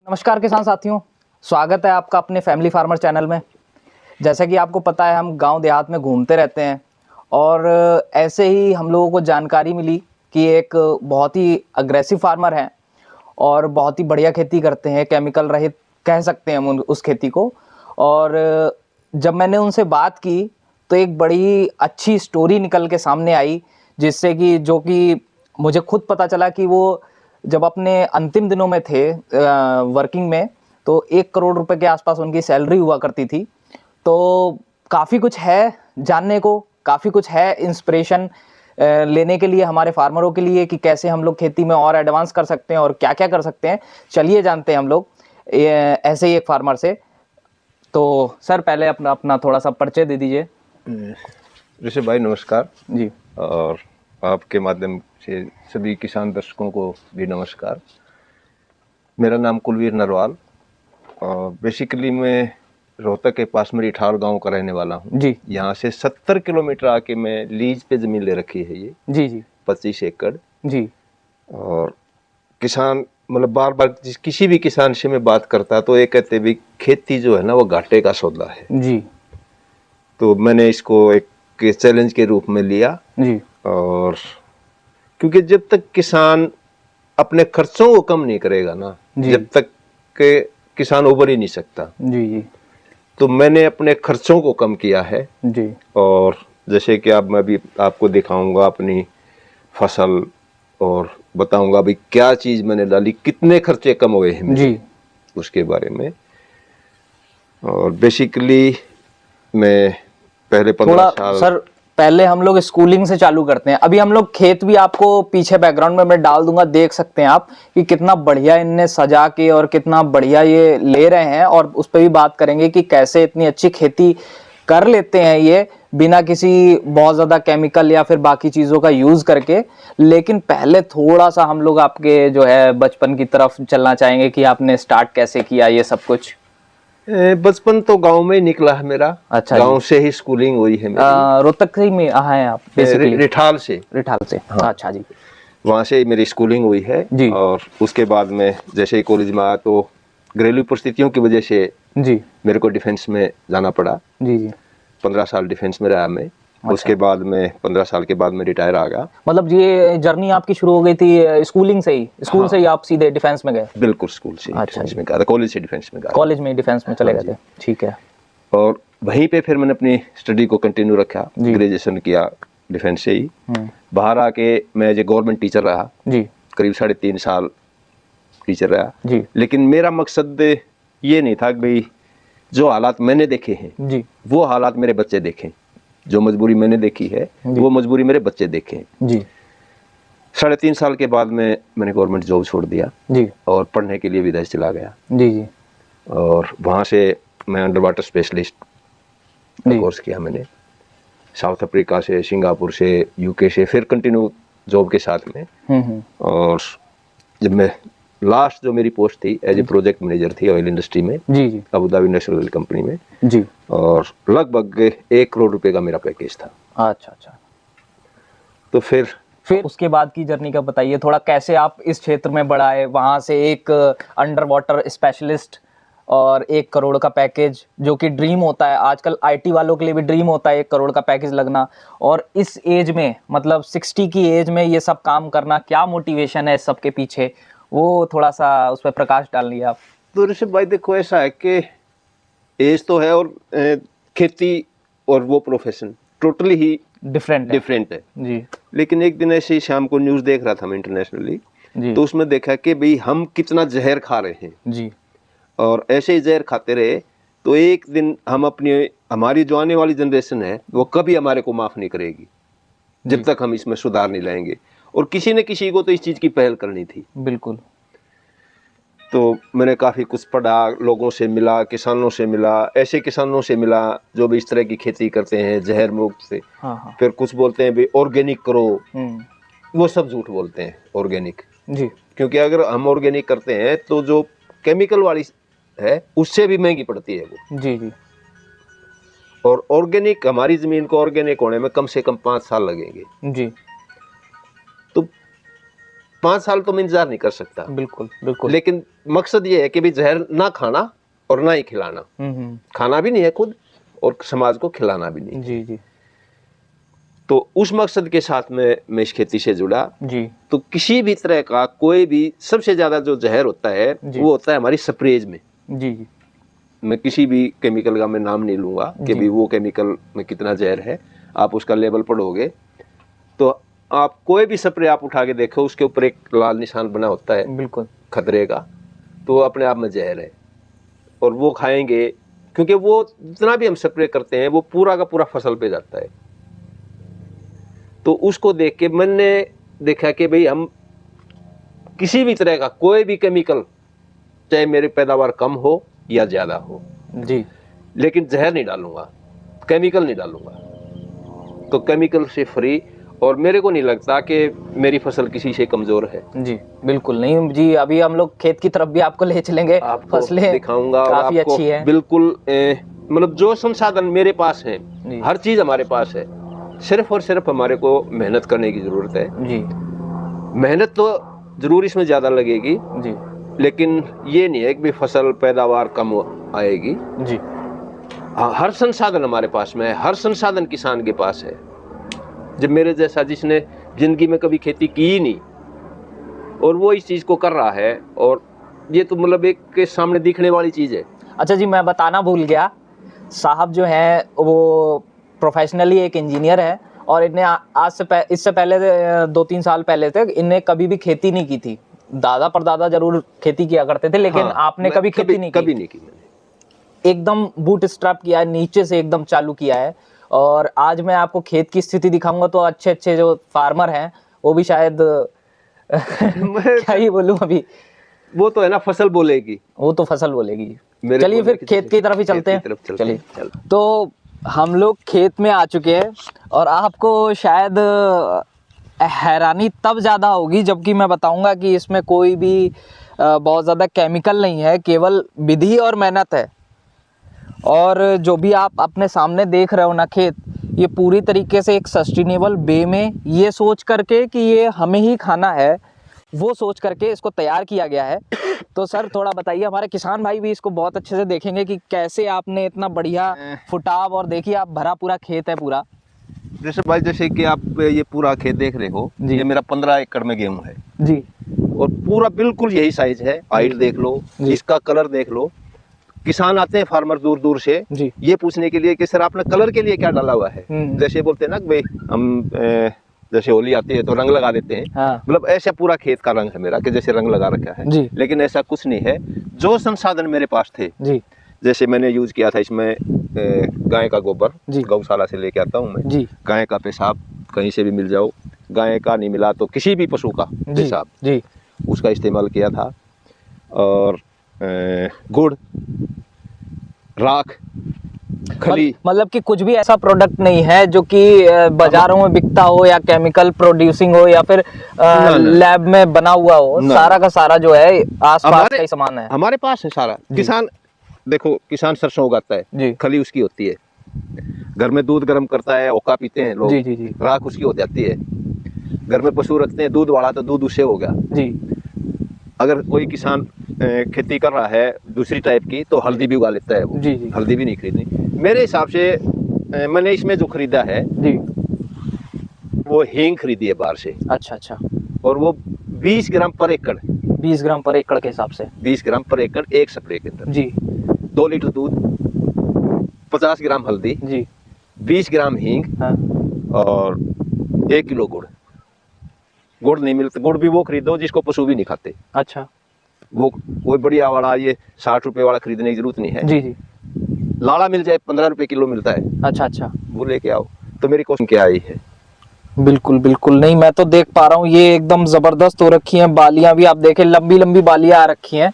नमस्कार किसान साथियों, स्वागत है आपका अपने फैमिली फार्मर चैनल में। जैसा कि आपको पता है, हम गांव देहात में घूमते रहते हैं और ऐसे ही हम लोगों को जानकारी मिली कि एक बहुत ही अग्रेसिव फार्मर हैं और बहुत ही बढ़िया खेती करते हैं, केमिकल रहित कह सकते हैं हम उस खेती को। और जब मैंने उनसे बात की तो एक बड़ी अच्छी स्टोरी निकल के सामने आई, जिससे कि जो कि मुझे खुद पता चला कि वो जब अपने अंतिम दिनों में थे वर्किंग में, तो 1 करोड़ रुपए के आसपास उनकी सैलरी हुआ करती थी। तो काफ़ी कुछ है जानने को, काफ़ी कुछ है इंस्पिरेशन लेने के लिए हमारे फार्मरों के लिए कि कैसे हम लोग खेती में और एडवांस कर सकते हैं और क्या क्या कर सकते हैं। चलिए जानते हैं हम लोग ऐसे ही एक फार्मर से। तो सर पहले अपना अपना थोड़ा सा परिचय दे दीजिए। ऋषभ भाई नमस्कार जी। और आपके माध्यम से सभी किसान दर्शकों को भी नमस्कार। मेरा नाम कुलवीर नरवाल और बेसिकली मैं रोहतक के पास में रिठाल गांव का रहने वाला हूं। जी। यहाँ से 70 किलोमीटर आके मैं लीज पे ज़मीन ले रखी है ये। जी जी 25 एकड़। जी। और किसान मतलब बार बार किसी भी किसान से मैं बात करता तो ये कहते भी खेती जो है ना वो घाटे का सौदा है। जी। तो मैंने इसको एक चैलेंज के रूप में लिया। जी। और क्योंकि जब तक किसान अपने खर्चों को कम नहीं करेगा ना, जब तक के किसान उबर ही नहीं सकता। जी जी। तो मैंने अपने खर्चों को कम किया है। जी। और जैसे कि अब मैं भी आपको दिखाऊंगा अपनी फसल और बताऊंगा भी क्या चीज मैंने डाली, कितने खर्चे कम हुए हैं मेरे, जी। उसके बारे में। और बेसिकली मैं पहले 15 साल सर पहले हम लोग स्कूलिंग से चालू करते हैं। अभी हम लोग खेत भी आपको पीछे बैकग्राउंड में मैं डाल दूंगा, देख सकते हैं आप कि कितना बढ़िया इनने सजा के और कितना बढ़िया ये ले रहे हैं। और उस पर भी बात करेंगे कि कैसे इतनी अच्छी खेती कर लेते हैं ये बिना किसी बहुत ज्यादा केमिकल या फिर बाकी चीजों का यूज करके। लेकिन पहले थोड़ा सा हम लोग आपके जो है बचपन की तरफ चलना चाहेंगे कि आपने स्टार्ट कैसे किया ये सब कुछ। बचपन तो गांव में ही निकला है मेरा। अच्छा। गांव से ही स्कूलिंग हुई है मेरी। रोहतक ही में हैं आप बेसिकली? रिठाल से। रिठाल से। हाँ। अच्छा जी। वहाँ से मेरी स्कूलिंग हुई है जी। और उसके बाद में जैसे ही कॉलेज में आया तो घरेलू परिस्थितियों की वजह से जी मेरे को डिफेंस में जाना पड़ा। जी जी। 15 साल डिफेंस में रहा मैं। अच्छा। उसके बाद में 15 साल के बाद में रिटायर आ गया। मतलब ये जर्नी आपकी शुरू हो गई थी स्कूलिंग से ही? स्कूल हाँ। से ही आप सीधे डिफेंस में गए? बिल्कुल स्कूल से अच्छा डिफेंस में गया था, कॉलेज से डिफेंस में गया। कॉलेज में डिफेंस में चले गए थे, ठीक है। और वहीं पे फिर मैंने अपनी स्टडी को कंटिन्यू रखा, ग्रेजुएशन किया डिफेंस से ही। बाहर आके मैं एज ए गवर्नमेंट टीचर रहा जी। करीब 3.5 साल टीचर रहा जी। लेकिन मेरा मकसद ये नहीं था कि भाई जो हालात मैंने देखे हैं जी वो हालात मेरे बच्चे देखें, जो मजबूरी मैंने देखी है वो मजबूरी मेरे बच्चे देखें। जी। 3.5 साल के बाद में मैंने गवर्नमेंट जॉब छोड़ दिया जी। और पढ़ने के लिए विदेश चला गया। जी जी। और वहाँ से मैं अंडर वाटर स्पेशलिस्ट कोर्स किया मैंने, साउथ अफ्रीका से, सिंगापुर से, यूके से, फिर कंटिन्यू जॉब के साथ में। और जब मैं लास्ट जो मेरी पोस्ट थी एज ए प्रोजेक्ट मैनेजर थी ऑयल इंडस्ट्री में, जी जी, Abu Dhabi national oil company में जी। और लगभग 1 करोड़ रुपए का मेरा पैकेज था। अच्छा अच्छा। तो फिर उसके बाद की जर्नी का बताइए थोड़ा, कैसे आप इस क्षेत्र में बढ़ाए, वहां से एक अंडर वाटर स्पेशलिस्ट और 1 करोड़ का पैकेज, जो कि ड्रीम होता है आजकल आईटी वालों के लिए भी ड्रीम होता है 1 करोड़ का पैकेज लगना। और इस एज में मतलब 60 की एज में ये सब काम करना, क्या मोटिवेशन है इस सब के पीछे, वो थोड़ा सा उस पर प्रकाश डालिए आप। तो ऋषभ भाई देखो ऐसा है कि एज तो है और खेती और वो प्रोफेशन टोटली ही डिफरेंट है जी। लेकिन एक दिन ऐसे ही शाम को न्यूज़ देख रहा था मैं इंटरनेशनली, तो उसमें देखा कि भाई हम कितना जहर खा रहे हैं जी। और ऐसे ही जहर खाते रहे तो एक दिन हमारी जो आने वाली जनरेशन है वो कभी हमारे को माफ़ नहीं करेगी जब तक हम इसमें सुधार नहीं लाएंगे। और किसी न किसी को तो इस चीज़ की पहल करनी थी। बिल्कुल। तो मैंने काफ़ी कुछ पढ़ा, लोगों से मिला, किसानों से मिला, ऐसे किसानों से मिला जो भी इस तरह की खेती करते हैं जहर मुक्त से। हाँ। फिर कुछ बोलते हैं भाई ऑर्गेनिक करो, वो सब झूठ बोलते हैं ऑर्गेनिक जी। क्योंकि अगर हम ऑर्गेनिक करते हैं तो जो केमिकल वाली है उससे भी महंगी पड़ती है वो। जी जी। और ऑर्गेनिक हमारी ज़मीन को ऑर्गेनिक होने में कम से कम 5 साल लगेंगे। जी। तो 5 साल तो मैं इंतजार नहीं कर सकता। बिल्कुल बिल्कुल। लेकिन मकसद ये है कि भी जहर ना खाना और ना ही खिलाना। खाना भी नहीं है खुद और समाज को खिलाना भी नहीं। जी जी। तो उस मकसद के साथ में मैं इस खेती से जुड़ा जी। तो किसी भी तरह का कोई भी, सबसे ज्यादा जो जहर होता है वो होता है हमारी स्प्रेज में। जी जी। मैं किसी भी केमिकल का मैं नाम नहीं लूंगा कि भी वो केमिकल में कितना जहर है, आप उसका लेवल पढ़ोगे तो आप कोई भी स्प्रे आप उठा के देखो उसके ऊपर एक लाल निशान बना होता है बिल्कुल खतरे का, तो वो अपने आप में जहर है। और वो खाएंगे क्योंकि वो जितना भी हम स्प्रे करते हैं वो पूरा का पूरा फसल पे जाता है। तो उसको देख के मैंने देखा कि भाई हम किसी भी तरह का कोई भी केमिकल, चाहे मेरी पैदावार कम हो या ज्यादा हो जी, लेकिन जहर नहीं डालूंगा, केमिकल नहीं डालूंगा। तो केमिकल से फ्री, और मेरे को नहीं लगता कि मेरी फसल किसी से कमजोर है। जी बिल्कुल नहीं जी। अभी हम लोग खेत की तरफ भी आपको ले चलेंगे, फसलें दिखाऊंगा काफी आपको अच्छी है। बिल्कुल मतलब जो संसाधन मेरे पास है, हर चीज हमारे पास है, सिर्फ और सिर्फ हमारे को मेहनत करने की जरूरत है। जी, मेहनत तो जरूर इसमें ज्यादा लगेगी जी, लेकिन ये नहीं है कि फसल पैदावार कम आएगी। जी, हाँ, हर संसाधन हमारे पास में है, हर संसाधन किसान के पास है। जब मेरे जैसा जिसने जिंदगी में कभी खेती की ही नहीं और वो इस चीज को कर रहा है, और ये तो मतलब एक के सामने दिखने वाली चीज है। अच्छा जी, मैं बताना भूल गया, साहब जो हैं वो प्रोफेशनली एक इंजीनियर है और इन्हें आज से इससे पहले 2-3 साल पहले तक इन्हें कभी भी खेती नहीं की थी। दादा परदादा जरूर खेती किया करते थे लेकिन हाँ, आपने कभी खेती नहीं की। कभी नहीं की मैंने। एकदम बूट स्ट्रैप किया है, नीचे से एकदम चालू किया है। और आज मैं आपको खेत की स्थिति दिखाऊंगा तो अच्छे अच्छे जो फार्मर हैं वो भी शायद क्या ही बोलूं अभी, वो तो है ना, फसल बोलेगी, वो तो फसल बोलेगी। चलिए फिर खेत की तरफ ही चलते हैं। चलिए, तो हम लोग खेत में आ चुके हैं और आपको शायद हैरानी तब ज़्यादा होगी जबकि मैं बताऊंगा कि इसमें कोई भी बहुत ज़्यादा केमिकल नहीं है, केवल विधि और मेहनत है। और जो भी आप अपने सामने देख रहे हो ना खेत, ये पूरी तरीके से एक सस्टेनेबल वे में ये सोच करके कि ये हमें ही खाना है, वो सोच करके इसको तैयार किया गया है। तो सर थोड़ा बताइए, हमारे किसान भाई भी इसको बहुत अच्छे से देखेंगे कि कैसे आपने इतना बढ़िया फुटाव, और देखिए आप भरा पूरा खेत है पूरा। जैसे भाई, जैसे कि आप ये पूरा खेत देख रहे हो, ये मेरा 15 एकड़ में गेहूं है जी, और पूरा बिल्कुल यही साइज है। हाइट देख लो, इसका कलर देख लो। किसान आते हैं फार्मर दूर दूर से जी, ये पूछने के लिए कि सर आपने कलर के लिए क्या डाला हुआ है। जैसे बोलते हैं ना कि भाई हम जैसे होली आती है तो रंग लगा देते हैं, हाँ, मतलब ऐसा पूरा खेत का रंग है मेरा कि जैसे रंग लगा रखा है जी, लेकिन ऐसा कुछ नहीं है। जो संसाधन मेरे पास थे, जी, जैसे मैंने यूज किया था इसमें गाय का गोबर, जी, गौशाला से लेके आता हूँ मैं जी, गाय का पेशाब, कहीं से भी मिल जाओ, गाय का नहीं मिला तो किसी भी पशु का पेशाब, जी, उसका इस्तेमाल किया था। और गुड़, राख, खली, मतलब कि कुछ भी ऐसा प्रोडक्ट नहीं है जो कि बाजारों में बिकता हो या केमिकल प्रोड्यूसिंग हो या फिर लैब में बना हुआ हो। सारा का सारा जो है आसपास का ही सामान है, हमारे पास है सारा। किसान देखो, किसान सरसों उगाता है जी, खली उसकी होती है, घर में दूध गर्म करता है, ओका पीते हैं लोग, जी, जी, जी, राख उसकी हो जाती है। घर में पशु रखते हैं, दूध वाला तो दूध उससे हो गया जी। अगर कोई किसान खेती कर रहा है दूसरी टाइप की तो हल्दी भी उगा लेता है वो, जी, जी, हल्दी भी नहीं खरीदनी। मेरे हिसाब से मैंने इसमें जो खरीदा है जी, वो हींग खरीदी है बाहर से, अच्छा अच्छा, और वो 20 ग्राम पर एकड़, 20 ग्राम पर एकड़ के हिसाब से, 20 ग्राम पर एकड़ एक स्प्रे के अंदर। जी, 2 लीटर दूध, 50 ग्राम हल्दी, जी, 20 ग्राम हींग, हाँ, और 1 किलो गुड़। गुड़ नहीं मिलता, गुड़ भी वो खरीदो जिसको पशु भी नहीं खाते। अच्छा, वो कोई बढ़िया वाला, ये 60 रुपए वाला खरीदने की जरूरत नहीं है। जी, जी, लाड़ा मिल जाए, 15 रुपए किलो मिलता है, अच्छा अच्छा, वो लेके आओ। तो मेरी कोशिश क्या आई है, बिल्कुल बिल्कुल नहीं, मैं तो देख पा रहा हूँ ये एकदम जबरदस्त हो रखी हैं। बालियां भी आप देखें, लंबी लंबी बालियां आ रखी हैं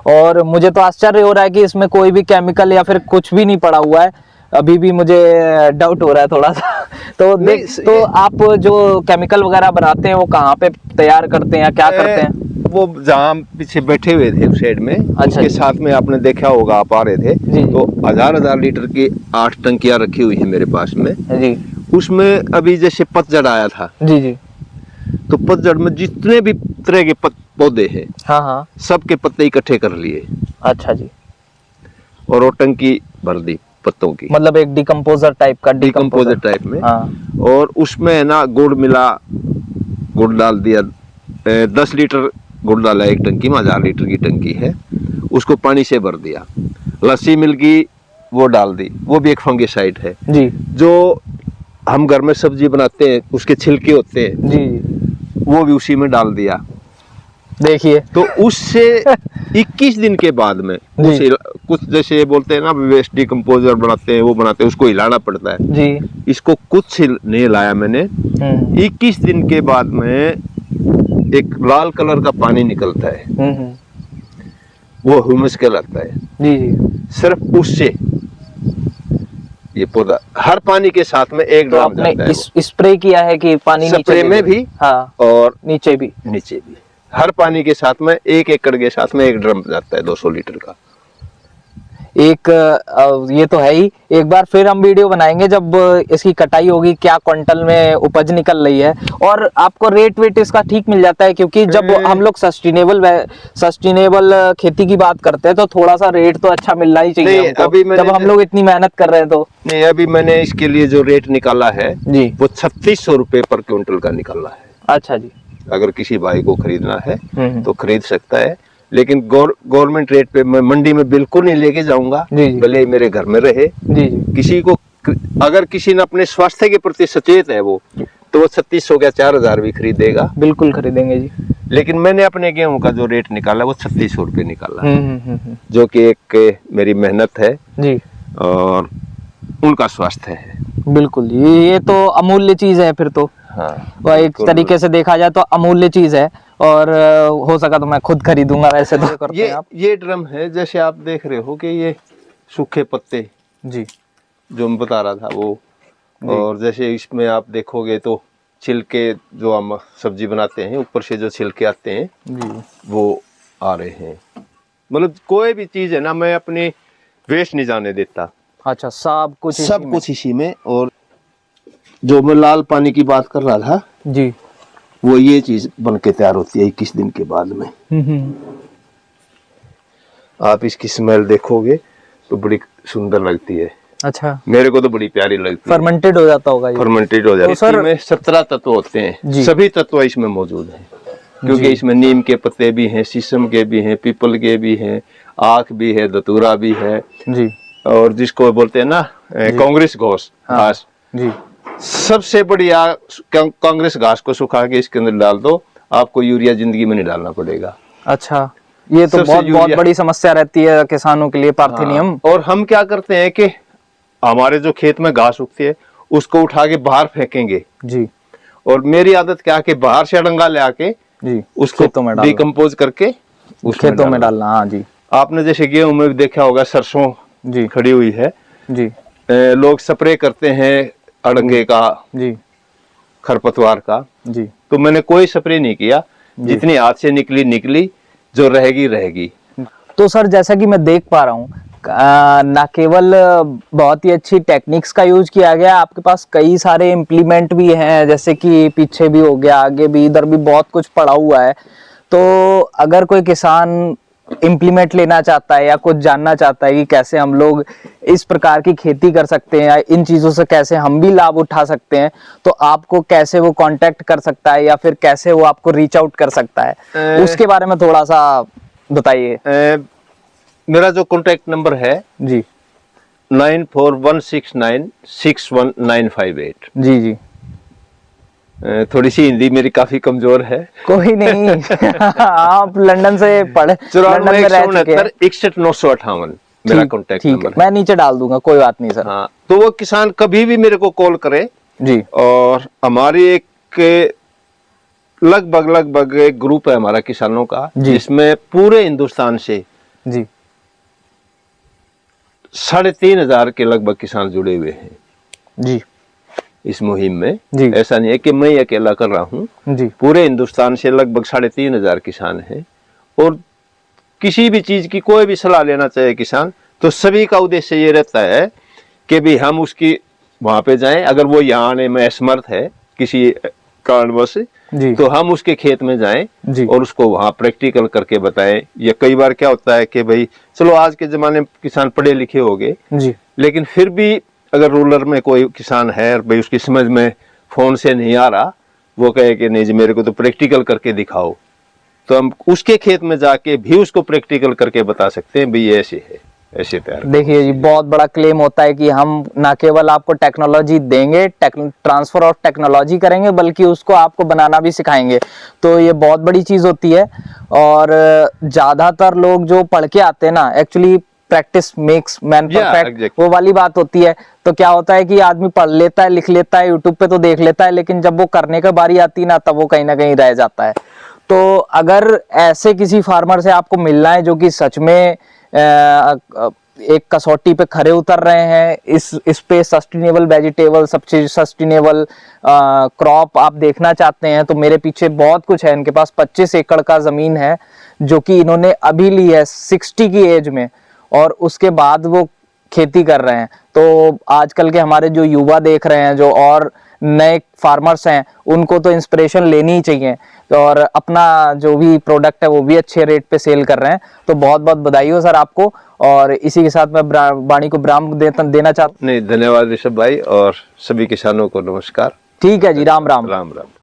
और मुझे तो आश्चर्य हो रहा है कि इसमें कोई भी केमिकल या फिर कुछ भी नहीं पड़ा हुआ है। अभी भी मुझे डाउट हो रहा है थोड़ा सा। तो देख, तो आप जो केमिकल वगैरह बनाते हैं वो कहाँ पे तैयार करते हैं या क्या करते हैं? वो जहाँ पीछे बैठे हुए थे शेड में, अच्छा, उसके साथ में आपने देखा होगा, आप आ रहे थे जी, तो 1000 लीटर की 8 टंकियां रखी हुई है मेरे पास में जी, उसमें अभी जैसे पतझड़ आया था जी, जी, तो पतझड़ में जितने भी तरह के पौधे हैं, हाँ हाँ, सबके पत्ते इकट्ठे कर लिए। अच्छा जी। और वो टंकी भर दी पत्तों की, मतलब एक डिकम्पोजर टाइप का, डिकम्पोजर टाइप में। हाँ। और उसमें है ना गुड़ मिला, गुड़ डाल दिया, 10 लीटर गुड़ डाला एक टंकी में, 1000 लीटर की टंकी है, उसको पानी से भर दिया। लस्सी मिल गई, वो डाल दी, वो भी एक फंगिसाइड है जी। जो हम घर में सब्जी बनाते हैं उसके छिलके होते हैं जी, वो भी उसी में डाल दिया। देखिए तो उससे 21 दिन के बाद में कुछ जैसे बोलते हैं ना वेस्ट डिकम्पोजर बनाते हैं, वो बनाते हैं, उसको हिलाना पड़ता है जी। इसको कुछ नहीं लाया मैंने। 21 दिन के बाद में एक लाल कलर का पानी निकलता है, वो ह्यूमस कहलाता है। जी जी। सिर्फ उससे ये पौधा हर पानी के साथ में 1 तो ड्राम आपने जाता है। स्प्रे किया है कि पानी नीचे स्प्रे में भी, हाँ, और नीचे भी। हर पानी के साथ में 1 एकड़ के साथ में 1 ड्रम जाता है 200 लीटर का। एक ये तो है ही। एक बार फिर हम वीडियो बनाएंगे जब इसकी कटाई होगी, क्या क्विंटल में उपज निकल रही है। और आपको रेट वेट इसका ठीक मिल जाता है, क्योंकि जब हम लोग सस्टेनेबल खेती की बात करते हैं तो थोड़ा सा रेट तो अच्छा मिलना ही चाहिए हमको, अभी जब हम लोग इतनी मेहनत कर रहे हैं तो। नहीं, अभी मैंने इसके लिए जो रेट निकाला है जी, वो 3600 रुपए पर क्विंटल का निकाला है। अच्छा जी। अगर किसी भाई को खरीदना है तो खरीद सकता है, लेकिन गवर्नमेंट रेट पे मैं मंडी में बिल्कुल नहीं लेके जाऊंगा, भले ही मेरे घर में रहे। जी जी। किसी को अगर किसी ने अपने स्वास्थ्य के प्रति सचेत है वो, तो वो 3600 का 4000 भी खरीदेगा, बिल्कुल खरीदेंगे जी। लेकिन मैंने अपने गेहूं का जो रेट निकाला वो 3600 रुपये निकाला, जो कि एक मेरी मेहनत है जी, और उनका स्वास्थ्य है। बिल्कुल, ये तो अमूल्य चीज है फिर तो। हाँ, वो एक तरीके से देखा जाए तो अमूल्य चीज है, और हो सका तो मैं खुद खरीदूंगा वैसे तो। करते हैं आप? ये ड्रम है, जैसे आप देख रहे हो कि ये सूखे पत्ते जी जो मैं बता रहा था वो, और जैसे इसमें आप देखोगे तो छिलके जो हम सब्जी बनाते हैं ऊपर से जो छिलके आते हैं जी, वो आ रहे हैं। मतलब कोई भी चीज है ना, मैं अपनी वेस्ट नहीं जाने देता। अच्छा, सब कुछ इसी में। और जो मैं लाल पानी की बात कर रहा था जी, वो ये चीज बन के तैयार होती है 21 दिन के बाद में। आप इसकी स्मेल देखोगे तो बड़ी सुंदर लगती है। अच्छा, मेरे को तो बड़ी प्यारी लगती है। फर्मेंटेड हो जाता होगा ये। फर्मेंटेड हो जाता है। तो इसमें 17 तत्व होते हैं, सभी तत्व इसमें मौजूद हैं, क्योंकि इसमें नीम के पत्ते भी हैं, शीशम के भी हैं, पीपल के भी हैं, आख भी है, धतूरा भी है जी, और जिसको बोलते हैं ना कांग्रेस घास जी। सबसे बढ़िया कांग्रेस घास को सुखा के इसके अंदर डाल दो, आपको यूरिया जिंदगी में नहीं डालना पड़ेगा। अच्छा, ये तो बहुत बड़ी समस्या रहती है किसानों के लिए, पार्थेनियम। और हम क्या करते हैं कि हमारे जो खेत में घास उगती है उसको उठा के बाहर फेंकेंगे जी, और मेरी आदत क्या कि बाहर से अड़ंगा ले आके जी उसको डिकम्पोज करके खेतों में डालना। हाँ जी, आपने जैसे गेहूं में देखा होगा सरसों जी खड़ी हुई है जी, लोग स्प्रे करते हैं अड़ंगे का जी, खरपतवार का जी, तो मैंने कोई स्प्रे नहीं किया, जितनी हाथ से निकली, जो रहेगी रहेगी। तो सर, जैसा कि मैं देख पा रहा हूँ, ना केवल बहुत ही अच्छी टेक्निक्स का यूज किया गया, आपके पास कई सारे इम्प्लीमेंट भी हैं, जैसे कि पीछे भी हो गया, आगे भी, इधर भी बहुत कुछ पड़ा हुआ है। तो अगर कोई किसान इम्प्लीमेंट लेना चाहता है या कुछ जानना चाहता है कि कैसे हम लोग इस प्रकार की खेती कर सकते हैं या इन चीजों से कैसे हम भी लाभ उठा सकते हैं, तो आपको कैसे वो कांटेक्ट कर सकता है या फिर कैसे वो आपको रीच आउट कर सकता है, उसके बारे में थोड़ा सा बताइए। मेरा जो कांटेक्ट नंबर है जी 9416961958। जी जी, थोड़ी सी हिंदी मेरी काफी कमजोर है। कोई नहीं आप लंदन से पढ़े, 9416961958 मेरा कांटेक्ट नंबर। मैं नीचे डाल दूंगा, कोई बात नहीं सर। हाँ, तो वो किसान कभी भी मेरे को कॉल करे जी, और हमारी एक लगभग एक ग्रुप है हमारा किसानों का, जिसमें पूरे हिंदुस्तान से जी 3500 के लगभग किसान जुड़े हुए हैं जी इस मुहिम में जी। ऐसा नहीं है कि मैं अकेला कर रहा हूँ जी, पूरे हिंदुस्तान से लगभग 3500 किसान हैं, और किसी भी चीज की कोई भी सलाह लेना चाहे किसान, तो सभी का उद्देश्य ये रहता है कि भी हम उसकी वहां पे जाएं। अगर वो यहाँ आने में असमर्थ है किसी कारणवश, जी तो हम उसके खेत में जाएं जी और उसको वहां प्रैक्टिकल करके बताएं। या कई बार क्या होता है कि भाई चलो आज के जमाने में किसान पढ़े लिखे हो गए, जी लेकिन फिर भी अगर रूरल में कोई किसान है और भाई उसकी समझ में फोन से नहीं आ रहा, वो कहे कि नहीं जी मेरे को तो प्रैक्टिकल करके दिखाओ, तो हम उसके खेत में जाके भी उसको प्रैक्टिकल करके बता सकते हैं भाई ये ऐसे है, ऐसे तैयार। देखिए जी, बहुत बड़ा क्लेम होता है कि हम ना केवल आपको टेक्नोलॉजी देंगे, ट्रांसफर ऑफ टेक्नोलॉजी करेंगे, बल्कि उसको आपको बनाना भी सिखाएंगे। तो ये बहुत बड़ी चीज़ होती है। और ज़्यादातर लोग जो पढ़ के आते हैं ना, actually practice makes man perfect, exactly. वो वाली बात होती है। तो क्या होता है कि आदमी पढ़ लेता है, लिख लेता है, यूट्यूब पे तो देख लेता है, लेकिन जब वो करने का बारी आती है ना, तब वो कहीं ना कहीं रह जाता है। तो अगर ऐसे किसी फार्मर से आपको मिलना है जो कि सच में एक कसौटी पे खरे उतर रहे हैं, इस पे सस्टेनेबल वेजिटेबल, सब चीज सस्टेनेबल क्रॉप आप देखना चाहते हैं, तो मेरे पीछे बहुत कुछ है। इनके पास 25 एकड़ का जमीन है जो कि इन्होंने अभी ली है 60 की एज में, और उसके बाद वो खेती कर रहे हैं। तो आजकल के हमारे जो युवा देख रहे हैं, जो और नए फार्मर्स हैं, उनको तो इंस्पिरेशन लेनी ही चाहिए, और अपना जो भी प्रोडक्ट है वो भी अच्छे रेट पे सेल कर रहे हैं। तो बहुत बहुत बधाई हो सर आपको। और इसी के साथ मैं वाणी को विराम देना चाहता हूँ। नहीं, धन्यवाद ऋषभ भाई, और सभी किसानों को नमस्कार। ठीक है जी, राम राम। राम राम।